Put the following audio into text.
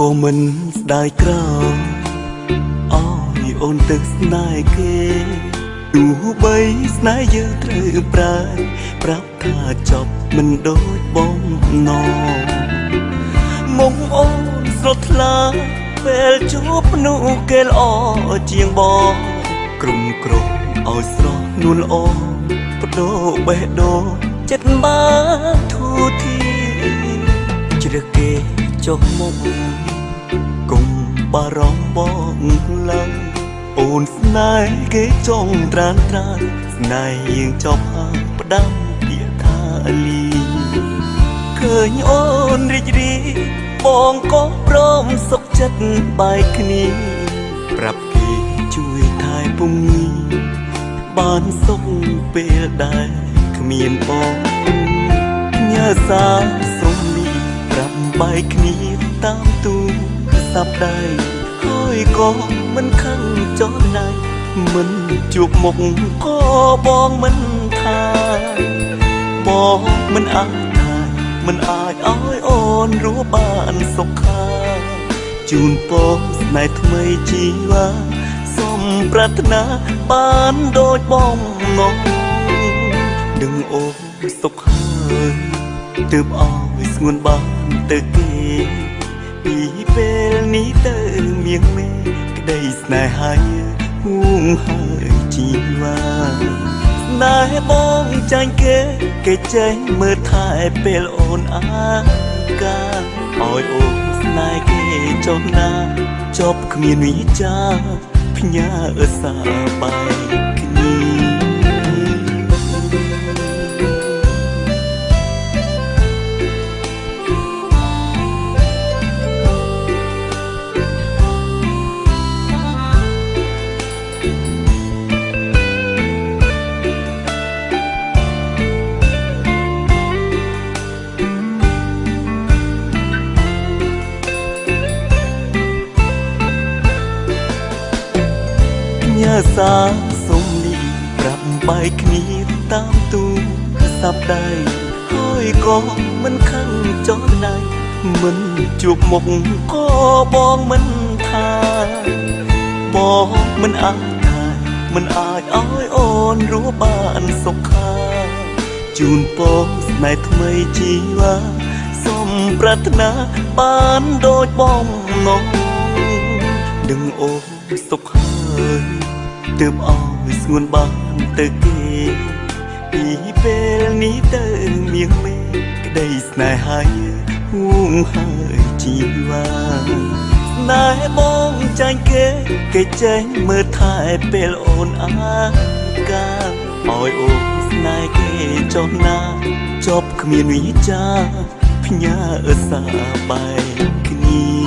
ក៏មិនស្ដាយក្រោមអើយអូនទឹកស្នេហ៍គេទោះបីស្នេហ៍យើងត្រូវប្រាប់ថាចប់មិនដូចបំណងមុខអូនស្រស់ថ្លាពេលជួបមនុស្សគេល្អជាងបងក្រុមឲ្យស្រស់នួនល្អបដូរបេះដូងចិត្តបានធូរធីជ្រើសគេចុះមុខកុំបារម្ភបងឡើយអូនស្នេហ៍គេចង់ត្រានស្នេហ៍យើងចប់ហើយផ្ដាំពាក្យថាលីឃើញអូនរីករាយបងក៏ព្រមសុខចិត្តបែកគ្នាប្រាប់គេជួយថែពងីបានសុខពេលដែលគ្មានបងញ៉ាសាសុំលីប្រាប់បែកគ្នាតាមទូរស័ព្ទដៃហើយក៏មិនខឹងចោលណៃមិនជួបមុខក៏បងមិនថាបងមិនអាចឲ្យអូនរស់បានសុខាជូនពរស្នេហ៍ថ្មីជីវ៉ាសូមប្រាថ្នាបានដូចបងងងដឹងអូនសុខហើយទើបឲ្យស្ងួនបានទៅគេពីពេលនេះទៅមៀងមេក្តីស្នេហាហួងហើយជីវ៉ាស្នេហ៍បងចាញ់គេចេញមើលថែពេលអូនអាការឲ្យអូនស្នេហ៍គេចុះណាចប់គ្មានវិចាផ្ញើសាបាយគ្នាញ៉ាសាសុំលីប្រាប់បែកគ្នាតាមទូរស័ព្ទដៃហើយក៏មិនខឹងចោលណៃមិនជួបមុខក៏បងមិនថាបងមិនអាចឲ្យអូនរស់បានសុខាជូនពរស្នេហ៍ថ្មីជីវ៉ាសូមប្រាថ្នាបានដូចបងងងដឹងអូនសុខហើយទើបឲ្យស្ងួនបានទៅគេពីពេលនេះទៅមៀងមេក្តីស្នេហាហួងហើយជីវ៉ាស្នេហ៍បងចាញ់គេចេញមើលថែពេលអូនអាការឲ្យអូនស្នេហ៍គេចុះណាចប់គ្មានវិចាផ្ញើសាបាយគ្នា